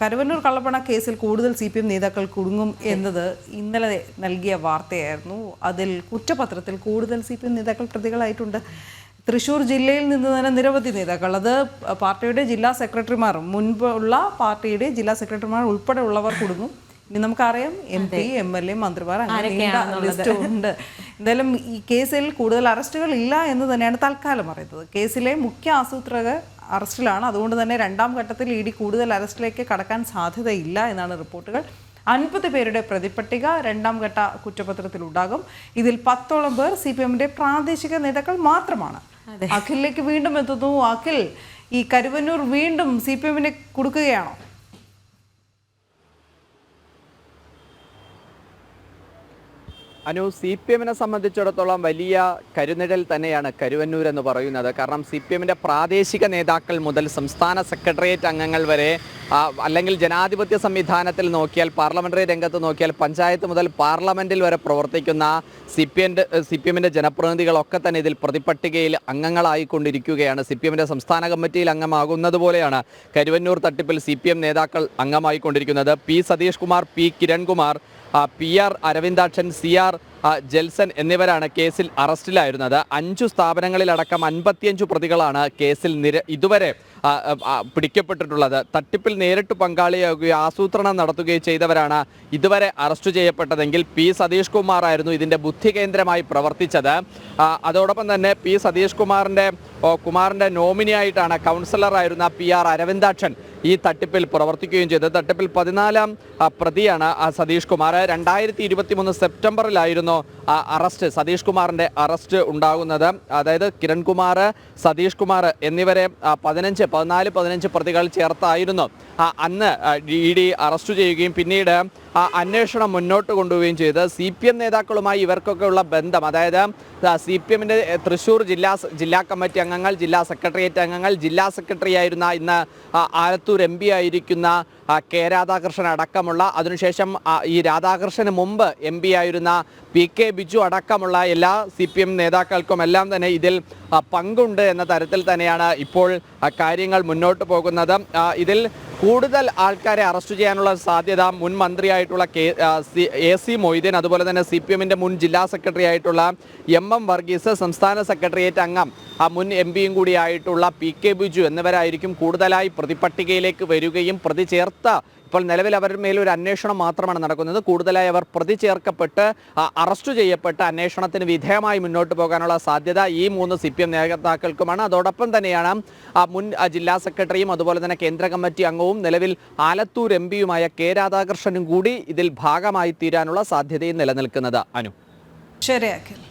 കരുവന്നൂർ കള്ളപ്പണ കേസിൽ കൂടുതൽ CPM നേതാക്കൾ കുടുങ്ങും എന്നത് ഇന്നലെ നൽകിയ വാർത്തയായിരുന്നു. അതിൽ കുറ്റപത്രത്തിൽ കൂടുതൽ CPM നേതാക്കൾ പ്രതികളായിട്ടുണ്ട്. തൃശ്ശൂർ ജില്ലയിൽ നിന്ന് തന്നെ നിരവധി നേതാക്കൾ, അത് പാർട്ടിയുടെ ജില്ലാ സെക്രട്ടറിമാർ, മുൻപുള്ള പാർട്ടിയുടെ ജില്ലാ സെക്രട്ടറിമാർ ഉൾപ്പെടെ ഉള്ളവർ കുടുങ്ങും. ഇനി നമുക്കറിയാം MP, MLA, മന്ത്രിമാർ അങ്ങനെ ലിസ്റ്റ് ഉണ്ട്. എന്തായാലും ഈ കേസിൽ കൂടുതൽ അറസ്റ്റുകൾ ഇല്ല എന്ന് തന്നെയാണ് തൽക്കാലം അറിയുന്നത്. കേസിലെ മുഖ്യ ആസൂത്രകർ അറസ്റ്റിലാണ്. അതുകൊണ്ട് തന്നെ രണ്ടാം ഘട്ടത്തിൽ ED കൂടുതൽ അറസ്റ്റിലേക്ക് കടക്കാൻ സാധ്യതയില്ല എന്നാണ് റിപ്പോർട്ടുകൾ. 50 പേരുടെ പ്രതിപട്ടിക രണ്ടാം ഘട്ട കുറ്റപത്രത്തിലുണ്ടാകും. ഇതിൽ 10ഓളം പേർ CPMന്റെ പ്രാദേശിക നേതാക്കൾ മാത്രമാണ്. അഖിലിലേക്ക് വീണ്ടും എത്തുന്നു. അഖിൽ, ഈ കരുവന്നൂർ വീണ്ടും CPMനെ കൊടുക്കുകയാണോ? അനു, CPMനെ സംബന്ധിച്ചിടത്തോളം വലിയ കരുനിഴൽ തന്നെയാണ് കരുവന്നൂർ എന്ന് പറയുന്നത്. കാരണം CPMന്റെ പ്രാദേശിക നേതാക്കൾ മുതൽ സംസ്ഥാന സെക്രട്ടേറിയറ്റ് അംഗങ്ങൾ വരെ, അല്ലെങ്കിൽ ജനാധിപത്യ സംവിധാനത്തിൽ നോക്കിയാൽ, പാർലമെന്ററി രംഗത്ത് നോക്കിയാൽ, പഞ്ചായത്ത് മുതൽ പാർലമെന്റിൽ വരെ പ്രവർത്തിക്കുന്ന CPMന്റെ ജനപ്രതിനിധികളൊക്കെ തന്നെ ഇതിൽ പ്രതിപട്ടികയിൽ അംഗങ്ങളായിക്കൊണ്ടിരിക്കുകയാണ്. CPMന്റെ സംസ്ഥാന കമ്മിറ്റിയിൽ അംഗമാകുന്നത് പോലെയാണ് കരുവന്നൂർ തട്ടിപ്പിൽ CPM നേതാക്കൾ അംഗമായിക്കൊണ്ടിരിക്കുന്നത്. P Satheesh Kumar, P Kiran Kumar, PR Aravindakshan, CR Jelson എന്നിവരാണ് കേസിൽ അറസ്റ്റിലായിരുന്നത്. 5 സ്ഥാപനങ്ങളിലടക്കം 55 പ്രതികളാണ് കേസിൽ ഇതുവരെ പിടിക്കപ്പെട്ടിട്ടുള്ളത്. തട്ടിപ്പിൽ നേരിട്ട് പങ്കാളിയാകുകയോ ആസൂത്രണം നടത്തുകയോ ചെയ്തവരാണ് ഇതുവരെ അറസ്റ്റ് ചെയ്യപ്പെട്ടതെങ്കിൽ P സതീഷ് കുമാർ ആയിരുന്നു ഇതിൻ്റെ ബുദ്ധി കേന്ദ്രമായി പ്രവർത്തിച്ചത്. അതോടൊപ്പം തന്നെ P സതീഷ് കുമാറിൻ്റെ നോമിനിയായിട്ടാണ് കൗൺസിലറായിരുന്ന PR അരവിന്ദാക്ഷൻ ഈ തട്ടിപ്പിൽ പ്രവർത്തിക്കുകയും ചെയ്തത്. തട്ടിപ്പിൽ 14ാം പ്രതിയാണ് സതീഷ് കുമാർ. 2023 സെപ്റ്റംബറിലായിരുന്നു സതീഷ് കുമാറിൻ്റെ അറസ്റ്റ് ഉണ്ടാകുന്നത്. അതായത് കിരൺകുമാർ, സതീഷ് കുമാർ എന്നിവരെ 14-15 പ്രതികൾ ചേർത്തായിരുന്നു അന്ന് ED അറസ്റ്റ് ചെയ്യുകയും പിന്നീട് അന്വേഷണം മുന്നോട്ട് കൊണ്ടുപോവുകയും ചെയ്ത് CPM നേതാക്കളുമായി ഇവർക്കൊക്കെ ഉള്ള ബന്ധം, അതായത് CPMന്റെ തൃശ്ശൂർ ജില്ലാ കമ്മിറ്റി അംഗങ്ങൾ, ജില്ലാ സെക്രട്ടേറിയറ്റ് അംഗങ്ങൾ, ജില്ലാ സെക്രട്ടറി ആയിരുന്ന ഇന്ന് ആലത്തൂർ MP ആയിരിക്കുന്ന K രാധാകൃഷ്ണൻ അടക്കമുള്ള, അതിനുശേഷം ഈ രാധാകൃഷ്ണന് മുമ്പ് MP ആയിരുന്ന PK ബിജു അടക്കമുള്ള എല്ലാ CPM നേതാക്കൾക്കും എല്ലാം തന്നെ ഇതിൽ പങ്കുണ്ട് എന്ന തരത്തിൽ തന്നെയാണ് ഇപ്പോൾ കാര്യങ്ങൾ മുന്നോട്ട് പോകുന്നത്. ഇതിൽ കൂടുതൽ ആൾക്കാരെ അറസ്റ്റ് ചെയ്യാനുള്ള സാധ്യത മുൻ മന്ത്രിയായിട്ടുള്ള AC മൊയ്തീൻ, അതുപോലെ തന്നെ CPMന്റെ മുൻ ജില്ലാ സെക്രട്ടറി ആയിട്ടുള്ള MM വർഗീസ്, സംസ്ഥാന സെക്രട്ടേറിയറ്റ് അംഗം മുൻ MPയും കൂടിയായിട്ടുള്ള PK ബിജു എന്നിവരായിരിക്കും കൂടുതലായി പ്രതിപട്ടികയിലേക്ക് വരികയും പ്രതി ചേർത്ത, ഇപ്പോൾ നിലവിൽ അവരുടെ മേലൊരു അന്വേഷണം മാത്രമാണ് നടക്കുന്നത്. കൂടുതലായി അവർ പ്രതി ചേർക്കപ്പെട്ട് അറസ്റ്റ് ചെയ്യപ്പെട്ട് അന്വേഷണത്തിന് വിധേയമായി മുന്നോട്ട് പോകാനുള്ള സാധ്യത ഈ 3 CPM നേതാക്കൾക്കുമാണ്. അതോടൊപ്പം തന്നെയാണ് മുൻ ജില്ലാ സെക്രട്ടറിയും അതുപോലെ തന്നെ കേന്ദ്ര കമ്മിറ്റി അംഗവും നിലവിൽ ആലത്തൂർ MPയുമായ K രാധാകൃഷ്ണനും കൂടി ഇതിൽ ഭാഗമായി തീരാനുള്ള സാധ്യതയും നിലനിൽക്കുന്നത്. അനു, ശരി അഖിൽ.